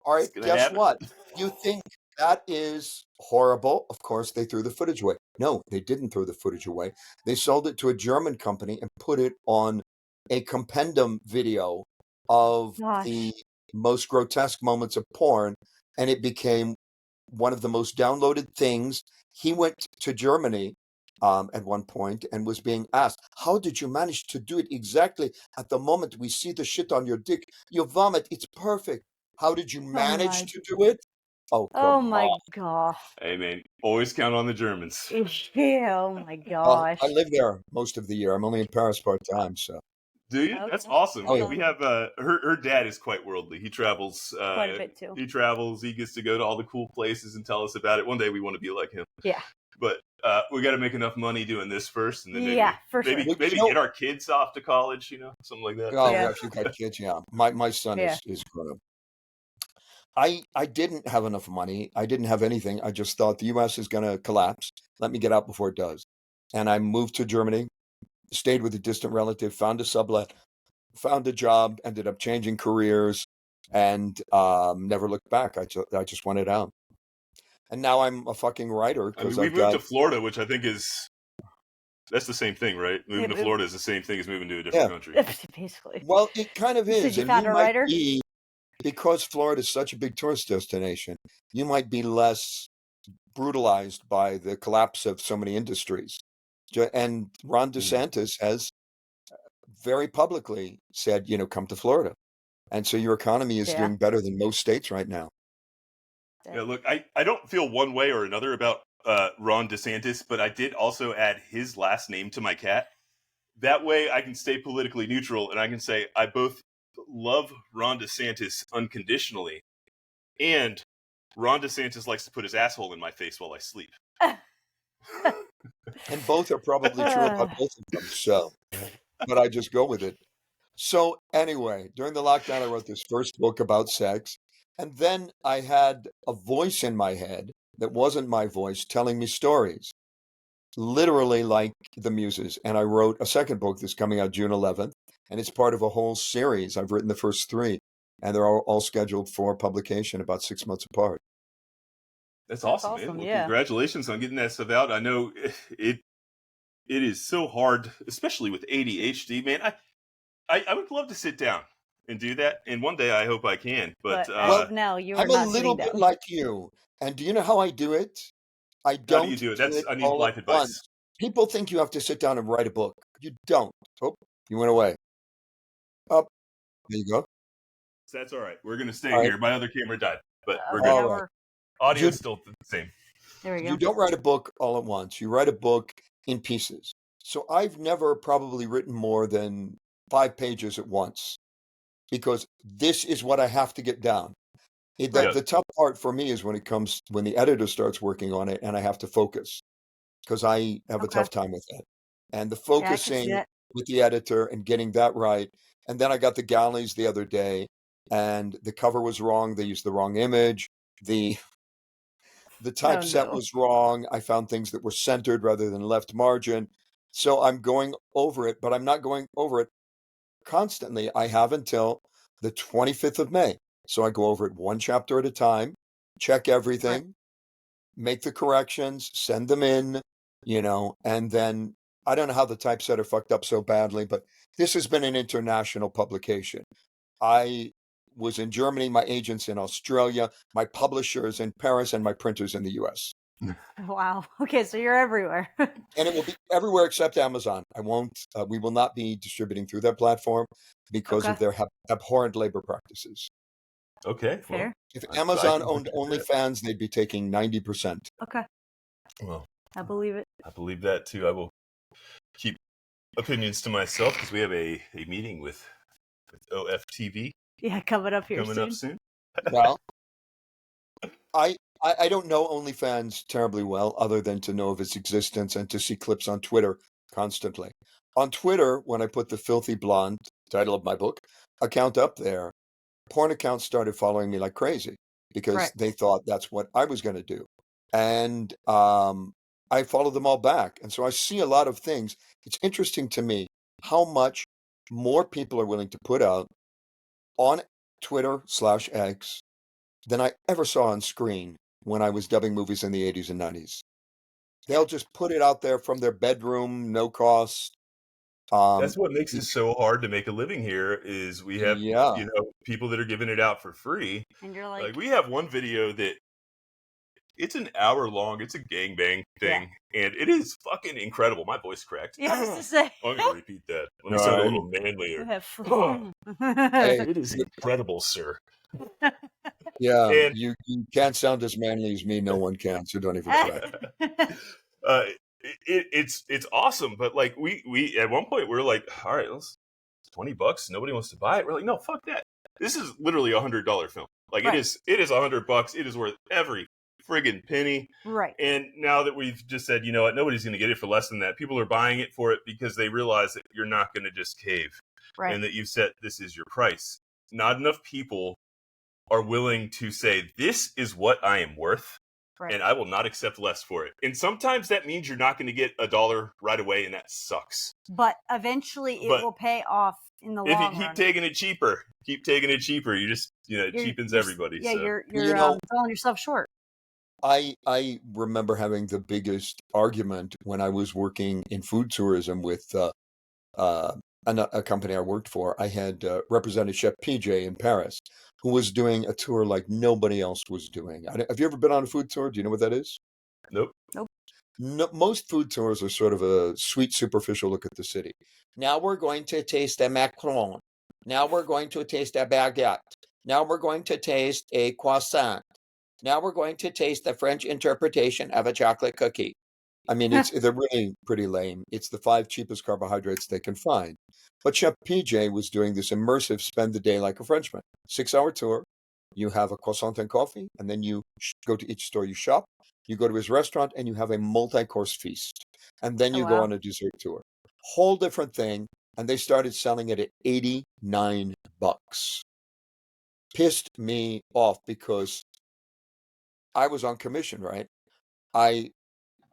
All right, guess what? You think that is horrible? Of course, they threw the footage away. No, they didn't throw the footage away. They sold it to a German company and put it on a compendium video of the most grotesque moments of porn, and it became one of the most downloaded things. He went to Germany at one point and was being asked, how did you manage to do it exactly at the moment we see the shit on your dick? You vomit, it's perfect. How did you manage to do it? Oh, come my on. God. Hey, man, always count on the Germans. Yeah, oh my gosh. I live there most of the year. I'm only in Paris part-time, so. Do you? Okay. That's awesome. Oh, yeah. We have her dad is quite worldly. He travels Quite a bit too. He travels. He gets to go to all the cool places and tell us about it. One day we want to be like him. Yeah. But we got to make enough money doing this first, and then For sure. Well, maybe get our kids off to college, something like that. Oh, Yeah. yeah, if you got kids, yeah. My son Yeah. is grown up. I didn't have enough money. I didn't have anything. I just thought the U.S. is going to collapse. Let me get out before it does. And I moved to Germany, stayed with a distant relative, found a sublet, found a job, ended up changing careers, and never looked back. I just wanted out. And now I'm a fucking writer I mean, because we I've moved got to Florida, which I think that's the same thing, right? Moving to Florida is the same thing as moving to a different country. Basically. Well, it kind of So is. you And found you a might writer? be, because Florida is such a big tourist destination, you might be less brutalized by the collapse of so many industries. And Ron DeSantis has very publicly said, come to Florida. And so your economy is Yeah. doing better than most states right now. Yeah, look, I don't feel one way or another about Ron DeSantis, but I did also add his last name to my cat. That way I can stay politically neutral and I can say I both love Ron DeSantis unconditionally, and Ron DeSantis likes to put his asshole in my face while I sleep. And both are probably true about both of them. So, but I just go with it. So anyway, during the lockdown, I wrote this first book about sex. And then I had a voice in my head that wasn't my voice telling me stories, literally like the muses. And I wrote a second book that's coming out June 11th. And it's part of a whole series. I've written the first three, and they're all scheduled for publication about 6 months apart. That's awesome, man. Well, yeah. Congratulations on getting that stuff out. I know it is so hard, especially with ADHD, man. I would love to sit down and do that, and one day I hope I can. But no, you are I'm not a little sitting bit down. like you. And do you know how I do it? I how don't do you do it? it I need all life at advice. once. People think you have to sit down and write a book. You don't. Oh, you went away. Oh, there you go. So that's all right. We're gonna stay All right. here. My other camera died, but we're Okay, good. All right. Audio's still the same. There we go. You don't write a book all at once. You write a book in pieces. So I've never probably written more than 5 pages at once, because this is what I have to get down. The tough part for me is when the editor starts working on it and I have to focus, because I have a tough time with that. And the focusing with the editor and getting that right. And then I got the galleys the other day, and the cover was wrong. They used the wrong image. The typeset was wrong. I found things that were centered rather than left margin. So I'm going over it, but I'm not going over it constantly. I have until the 25th of May. So I go over it one chapter at a time, check everything, make the corrections, send them in, and then I don't know how the typesetter fucked up so badly, but this has been an international publication. I was in Germany, my agent's in Australia, my publisher is in Paris, and my printer's in the US. Wow. Okay, so you're everywhere. And it will be everywhere except Amazon. We will not be distributing through that platform because of their abhorrent labor practices. Okay. Fair. If Amazon owned OnlyFans, they'd be taking 90%. Okay. Well, I believe it. I believe that too. I will keep opinions to myself because we have a meeting with OFTV. Yeah, coming up soon. Well, I don't know OnlyFans terribly well, other than to know of its existence and to see clips on Twitter constantly. On Twitter, when I put the Filthy Blonde, title of my book, account up there, porn accounts started following me like crazy because they thought that's what I was going to do. And I followed them all back. And so I see a lot of things. It's interesting to me how much more people are willing to put out on Twitter/X than I ever saw on screen when I was dubbing movies in the 80s and 90s. They'll just put it out there from their bedroom, no cost. That's what makes it so hard to make a living here is we have people that are giving it out for free. And you're like we have one video that it's an hour long. It's a gangbang thing, and it is fucking incredible. My voice cracked. Yeah, I was to say. I'm gonna repeat that. Let me sound a little manlier. It is incredible, sir. Yeah, and you can't sound as manly as me. No one can, so don't even try. It's awesome, but like we at one point we were like, all right, let's $20. Nobody wants to buy it. We're like, no, fuck that. This is literally $100 film. Like Right. it is $100. It is worth every friggin' penny. Right. And now that we've just said, you know what, nobody's going to get it for less than that. People are buying it for it because they realize that you're not going to just cave. Right. And that you've set this is your price. Not enough people are willing to say, this is what I am worth. Right. And I will not accept less for it. And sometimes that means you're not going to get $1 right away, and that sucks. But eventually it will pay off in the long run. If you keep taking it cheaper, you just, it cheapens everybody. Yeah, so. you're selling yourself short. I remember having the biggest argument when I was working in food tourism with a company I worked for. I had represented Chef PJ in Paris, who was doing a tour like nobody else was doing. Have you ever been on a food tour? Do you know what that is? Nope. No, most food tours are sort of a sweet, superficial look at the city. Now we're going to taste a macaron. Now we're going to taste a baguette. Now we're going to taste a croissant. Now we're going to taste the French interpretation of a chocolate cookie. I mean, they're really pretty lame. It's the 5 cheapest carbohydrates they can find. But Chef PJ was doing this immersive spend the day like a Frenchman. 6-hour tour. You have a croissant and coffee, and then you go to each store you shop. You go to his restaurant, and you have a multi-course feast. And then you go on a dessert tour. Whole different thing. And they started selling it at $89. Pissed me off because I was on commission, right? I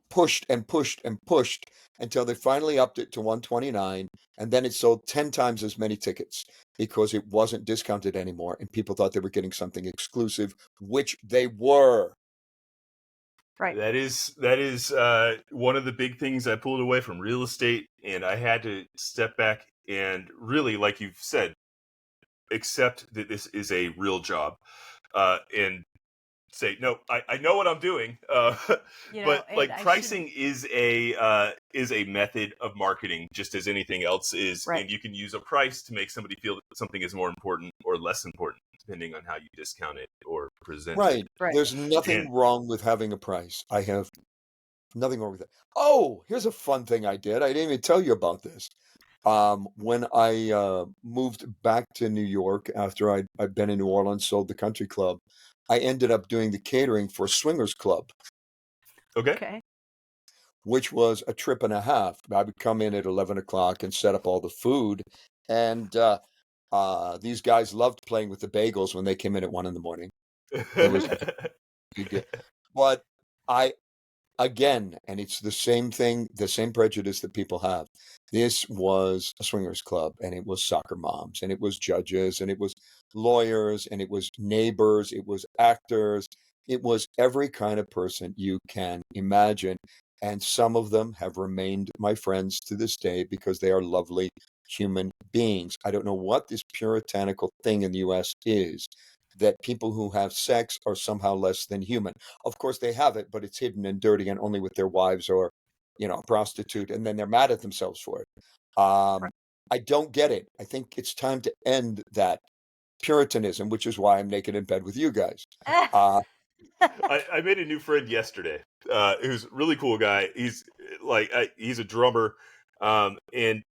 pushed and pushed and pushed until they finally upped it to $129, and then it sold 10 times as many tickets because it wasn't discounted anymore, and people thought they were getting something exclusive, which they were. Right. That is one of the big things I pulled away from real estate, and I had to step back and really, like you've said, accept that this is a real job, and say, no, I know what I'm doing. But like pricing is a method of marketing, just as anything else is. Right. And you can use a price to make somebody feel that something is more important or less important, depending on how you discount it or present it. Right. There's nothing wrong with having a price. I have nothing wrong with that. Oh, here's a fun thing I did. I didn't even tell you about this. When I moved back to New York after I'd been in New Orleans, sold the country club, I ended up doing the catering for a swingers club. Okay. Which was a trip and a half. I would come in at 11 o'clock and set up all the food. And these guys loved playing with the bagels when they came in at 1 a.m. It was a big deal. But again, and it's the same thing, the same prejudice that people have. This was a swingers club, and it was soccer moms, and it was judges, and it was lawyers, and it was neighbors, it was actors, it was every kind of person you can imagine. And some of them have remained my friends to this day because they are lovely human beings. I don't know what this puritanical thing in the U.S. is, that people who have sex are somehow less than human. Of course they have it, but it's hidden and dirty and only with their wives or, a prostitute, and then they're mad at themselves for it. I don't get it. I think it's time to end that puritanism, which is why I'm naked in bed with you guys. I made a new friend yesterday, who's a really cool guy. He's he's a drummer, and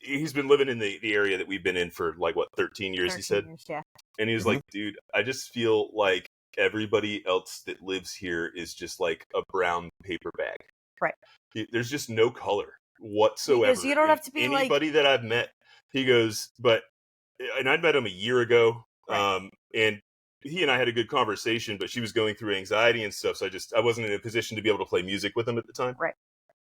he's been living in the area that we've been in for 13 years, he said. Yeah. And he was like, dude, I just feel like everybody else that lives here is just like a brown paper bag. Right. There's just no color whatsoever. Because you don't have to be anybody that I've met. He goes, and I'd met him a year ago, right. And he and I had a good conversation, but she was going through anxiety and stuff, so I wasn't in a position to be able to play music with him at the time. Right.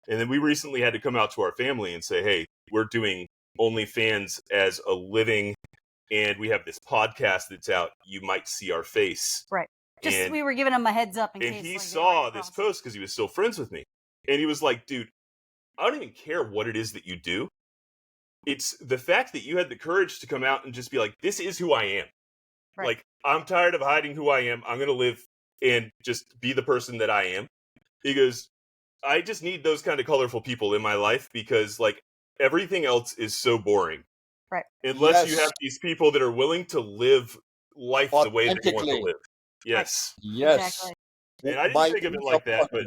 And then we recently had to come out to our family and say, hey, we're doing OnlyFans as a living, and we have this podcast that's out. You might see our face. Right. We were giving him a heads up in case. And he saw this post because he was still friends with me. And he was like, dude, I don't even care what it is that you do. It's the fact that you had the courage to come out and just be like, this is who I am. Right. Like, I'm tired of hiding who I am. I'm going to live and just be the person that I am. He goes, I just need those kind of colorful people in my life because, everything else is so boring. Right. Unless you have these people that are willing to live life the way they want to live. Yes. Right. Yes. Exactly. And I didn't think of it like that, but...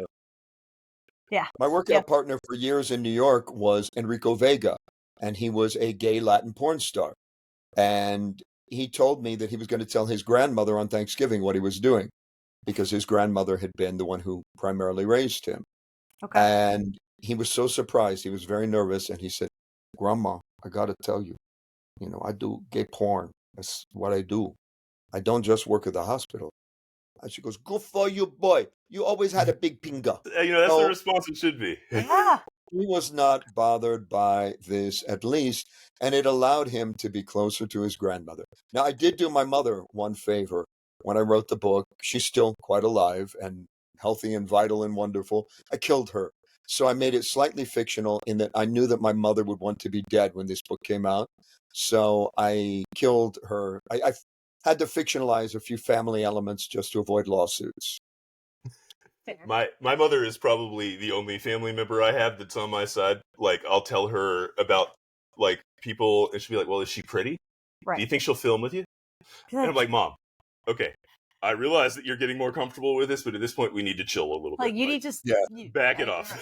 Yeah. My workout partner for years in New York was Enrico Vega. and he was a gay Latin porn star. And he told me that he was going to tell his grandmother on Thanksgiving what he was doing, because his grandmother had been the one who primarily raised him. Okay. And he was so surprised. He was very nervous. And he said, Grandma, I got to tell you, I do gay porn. That's what I do. I don't just work at the hospital. And she goes, good for you, boy. You always had a big pinga. That's the response it should be. Yeah. He was not bothered by this, at least, and it allowed him to be closer to his grandmother. Now, I did do my mother one favor when I wrote the book. She's still quite alive and healthy and vital and wonderful. I killed her. So I made it slightly fictional in that I knew that my mother would want to be dead when this book came out. So I killed her. I had to fictionalize a few family elements just to avoid lawsuits. My mother is probably the only family member I have that's on my side. Like, I'll tell her about like people, and she'll be like, "Well, is she pretty? Right. Do you think she'll film with you?" And I'm like, "Mom, okay, I realize that you're getting more comfortable with this, but at this point, we need to chill a little like bit. you need to back it off."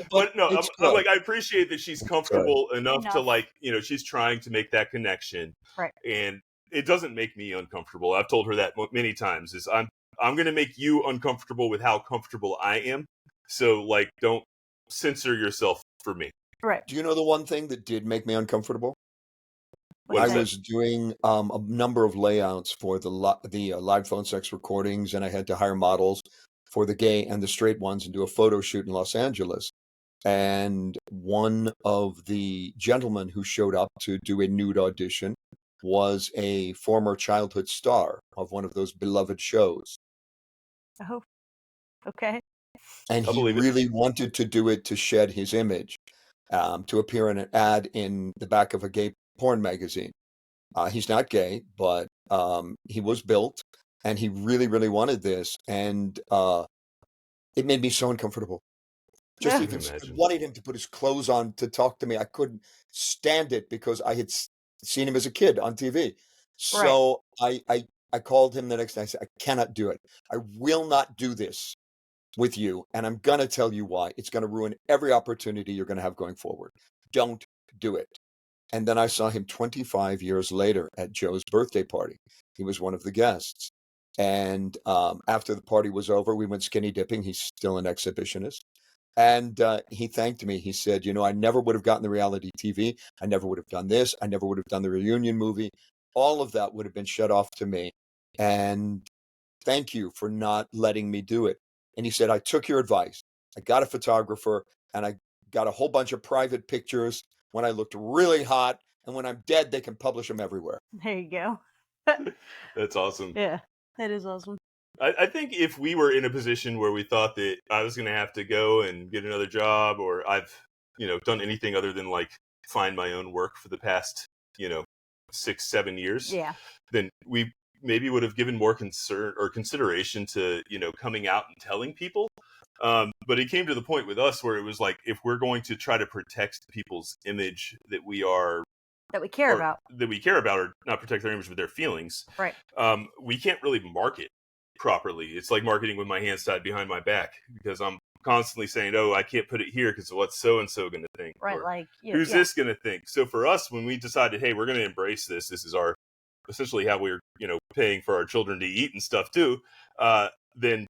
But no, I'm like, I appreciate that she's comfortable enough to like, she's trying to make that connection, right? And it doesn't make me uncomfortable. I've told her that many times. Is I'm going to make you uncomfortable with how comfortable I am. So, like, don't censor yourself for me. Right. Do you know the one thing that did make me uncomfortable? What's I was doing a number of layouts for the live phone sex recordings, and I had to hire models for the gay and the straight ones and do a photo shoot in Los Angeles. And one of the gentlemen who showed up to do a nude audition was a former childhood star of one of those beloved shows. Oh, okay. And he really wanted to do it to shed his image, to appear in an ad in the back of a gay porn magazine. He's not gay, but he was built, and he really, really wanted this. And it made me so uncomfortable. Just even wanting him to put his clothes on to talk to me, I couldn't stand it because I had seen him as a kid on TV. So I called him the next day. I said, I cannot do it. I will not do this with you. And I'm going to tell you why. It's going to ruin every opportunity you're going to have going forward. Don't do it. And then I saw him 25 years later at Joe's birthday party. He was one of the guests. And after the party was over, we went skinny dipping. He's still an exhibitionist. And he thanked me. He said, I never would have gotten the reality TV. I never would have done this. I never would have done the reunion movie. All of that would have been shut off to me. And thank you for not letting me do it. And he said, I took your advice. I got a photographer, and I got a whole bunch of private pictures when I looked really hot. And when I'm dead, they can publish them everywhere. There you go. That's awesome. Yeah, that is awesome. I think if we were in a position where we thought that I was going to have to go and get another job, or I've, done anything other than like find my own work for the past, 6-7 years, then we maybe would have given more concern or consideration to, coming out and telling people. But it came to the point with us where it was like, if we're going to try to protect people's image that we care about, or not protect their image, but their feelings, right? We can't really market properly. It's like marketing with my hands tied behind my back, because I'm constantly saying, oh, I can't put it here because what's so-and-so going to think? Right. Or, like, who's this going to think? So for us, when we decided, hey, we're going to embrace this is our, essentially how we're, paying for our children to eat and stuff too, then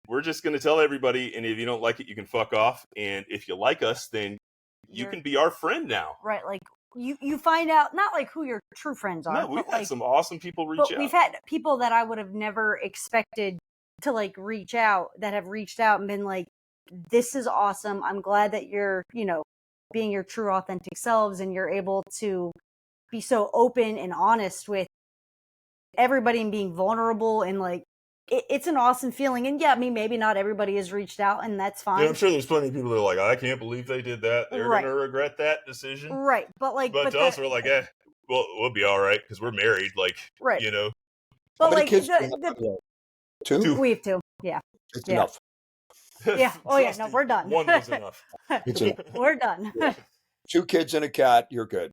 we're just going to tell everybody. And if you don't like it, you can fuck off. And if you like us, then you can be our friend now. Right. Like, you find out not like who your true friends are. No, we've had some awesome people reach out. We've had people that I would have never expected to like reach out, that have reached out and been like, this is awesome. I'm glad that you're, being your true authentic selves, and you're able to be so open and honest with everybody and being vulnerable, and like, it's an awesome feeling. And maybe not everybody has reached out, and that's fine. Yeah, I'm sure there's plenty of people that are like, I can't believe they did that. They're going to regret that decision. Right. But to us, we're like, we'll be all right because we're married. Like, right. But how many kids two? We have two. Yeah. It's enough. Yeah. Oh, yeah. No, we're done. One was enough. We're done. 2 kids and a cat. You're good.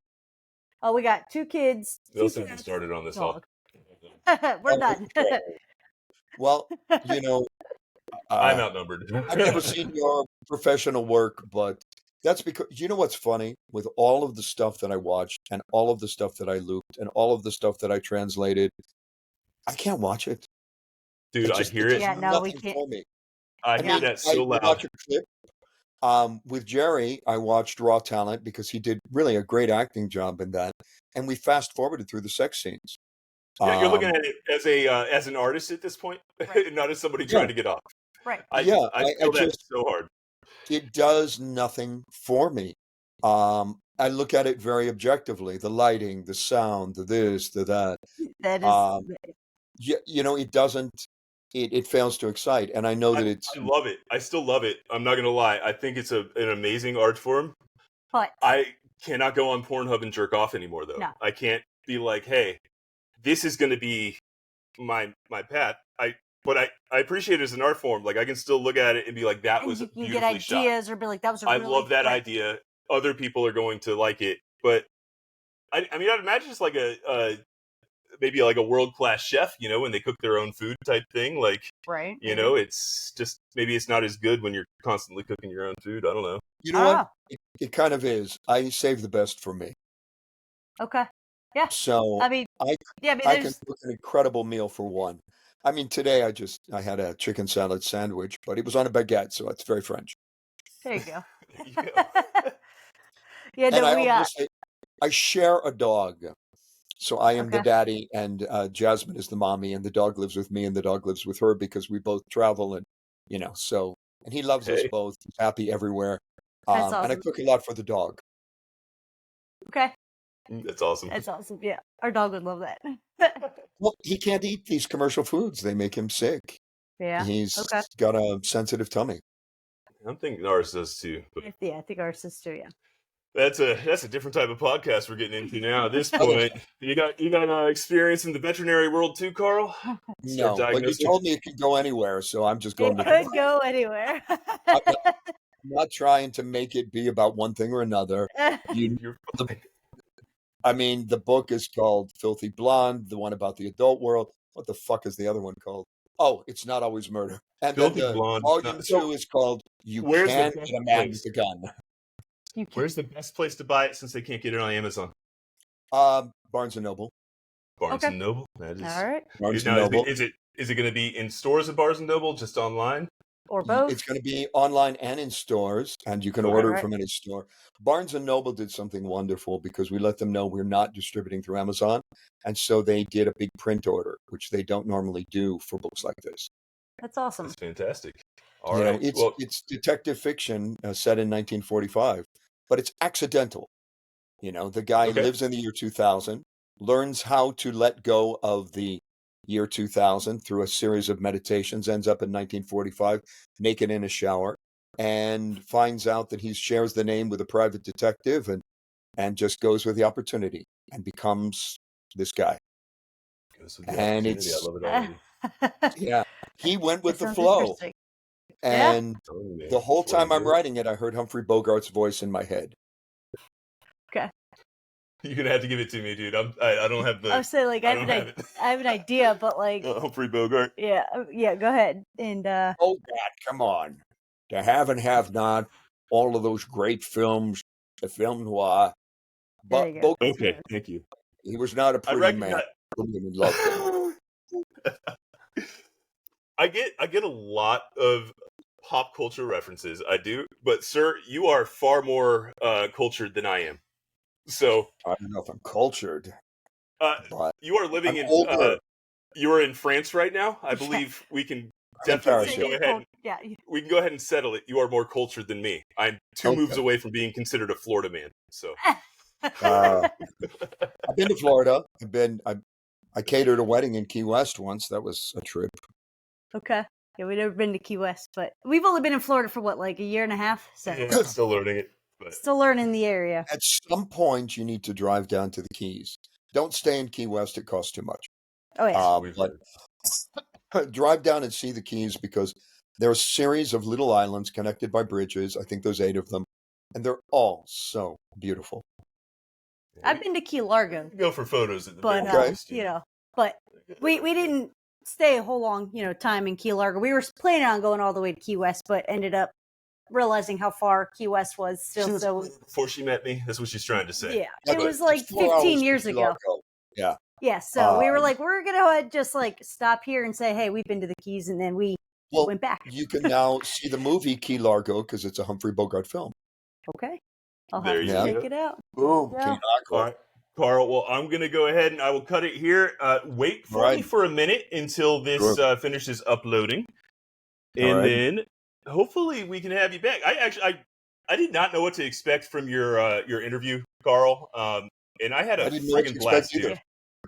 Oh, we got 2 kids. They'll soon get started on this. We're done. Well, I'm outnumbered. I've never seen your professional work, but That's because you know what's funny with all of the stuff that I watched and all of the stuff that I looped and all of the stuff that I translated, I can't watch it. Dude, I hear It it. does Yeah, no, we nothing can't. for me. I I hear Yeah. mean, that so I loud. watch a clip. With Jerry, I watched Raw Talent because he did really a great acting job in that, and we fast forwarded through the sex scenes. Yeah, you're looking Um, at it as an artist at this point, Right. not as somebody yeah, trying to get off. Right. yeah. I I feel that just so hard. it does nothing for me. I look at it very objectively: the lighting, the sound, the this, the that. That is. Um, you know, it doesn't. It fails to excite, and I know I, that it's. I love it. I still love it. I'm not gonna lie. I think it's an amazing art form. But I cannot go on Pornhub and jerk off anymore, though. no. I can't be like, hey, this is gonna be my path. But I appreciate it as an art form. Like I can still look at it and be like, that And was you can get beautifully shot. ideas or be like, that was a I really love that right. idea. Other people are going to like it, but I mean, I'd imagine it's like maybe like a world class chef, you know, when they cook their own food type thing. Like, Right. you know, it's just maybe it's not as good when you're constantly cooking your own food. I don't know. You know I don't what? know. It kind of is. I save the best for me. Okay. Yeah. So I mean, I yeah. I mean, I can there's. cook an incredible meal for one. I mean, today I had a chicken salad sandwich, but it was on a baguette, so it's very French. There you go. Yeah. Yeah. And No, I we. also say I share a dog. So I am the Okay. daddy, and Jasmine is the mommy, and the dog lives with me, and the dog lives with her because we both travel, and you know, so and he loves us Hey, both. He's happy everywhere, That's and I awesome. cook a lot for the dog. Okay. that's awesome. That's awesome. Yeah. Our dog would love that. Well, he can't eat these commercial foods; they make him sick. Yeah. He's Okay. got a sensitive tummy. I'm thinking ours does too, but Yeah. I think our sister. Yeah. that's a different type of podcast we're getting into now. At this Okay. point, you got experience in the veterinary world too, Carl. Start No, but you diagnosing. told me it could go anywhere, so I'm just going It with the could flow. go anywhere. I'm not trying to make it be about one thing or another. You, You're the, fine. I mean, the book is called Filthy Blonde, the one about the adult world. What the fuck is the other one called? Oh, It's Not Always Murder. And then Filthy the blonde. volume So, 2 is called You where's the Can't best Get a Man place? with a Gun. You can. Where's the best place to buy it since they can't get it on Amazon? Barnes and Noble. Barnes Okay. and Noble. That is. All right. Barnes and Now, Noble. is it going to be in stores at Barnes and Noble, just online? Or both. It's going to be online and in stores, and you can Okay. order it Right. from any store. Barnes and Noble did something wonderful because we let them know we're not distributing through Amazon, and so they did a big print order, which they don't normally do for books like this. That's awesome. That's fantastic. All You know, right. Well, it's detective fiction set in 1945, but it's accidental. You know, the guy okay. lives in the year 2000, learns how to let go of the year 2000 through a series of meditations, ends up in 1945, naked in a shower, and finds out that he shares the name with a private detective and just goes with the opportunity and becomes this guy. Goes with the And opportunity. I it's, love it already. yeah, he went with It the sounds flow. interesting. And Telling you, man. the whole Before I time I'm do it. writing it, I heard Humphrey Bogart's voice in my head. Okay. You're gonna have to give it to me, dude. I don't have I the. was saying, like, I don't have it. I have an idea, but like, Humphrey Bogart. yeah, yeah. Go ahead. And Oh, God, come on. To have and have not, all of those great films, the film noir. there But you go. Okay, thank you. he was not a I pretty man. recognize. Women loved him. I get a lot of pop culture references. I do, but sir, you are far more cultured than I am. So I don't know if I'm cultured, but you are living I'm in older you are in France right now. I believe we can in definitely Paris. go ahead. Yeah. We can go ahead and settle it. You are more cultured than me. I'm two moves Okay. away from being considered a Florida man. So I've been to Florida. I catered a wedding in Key West once. That was a trip. Okay. Yeah, we've never been to Key West, but we've only been in Florida for what, like a year and a half. So yeah, I'm still learning it. But still learning the area. At some point, you need to drive down to the Keys. Don't stay in Key West. It costs too much. Oh yeah. we've But heard. drive down and see the Keys because there are a series of little islands connected by bridges. I think there's 8 of them, and they're all so beautiful. I've been to Key Largo, Go for photos at the but very least, you know, but we didn't stay a whole long time in Key Largo. We were planning on going all the way to Key West, but ended up realizing how far Key West was still. She was So before she met me. That's what she's trying to say. yeah, Yeah, it but was like it's 4 hours 15 from years Key ago. Largo. Yeah. Yeah, so we were Um, like, we're gonna just like stop here and say, hey, we've been to the Keys, and then we Well, went back. you can now see the movie Key Largo because it's a Humphrey Bogart film. Okay, I'll There have you to Yeah. check go. it out. Boom. Yeah. Key All Largo. right, Carl. Well, I'm going to go ahead and I will cut it here. Wait for All right. me for a minute until this Sure. finishes uploading, All and right. then hopefully we can have you back. I did not know what to expect from your interview, Carl. And I had a I didn't know what to friggin' expect blast either. too.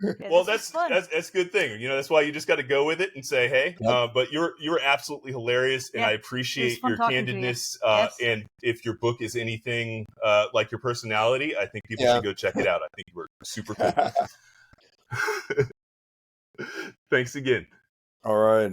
Yeah, Well, this was that's fun. a good thing. You know, that's why you just got to go with it and say, hey. Yep. But you're absolutely hilarious, and Yeah, I it was appreciate fun your talking to you. candidness. Yes. And if your book is anything like your personality, I think people Yeah. should go check it out. I think you were super cool. Thanks again. All right.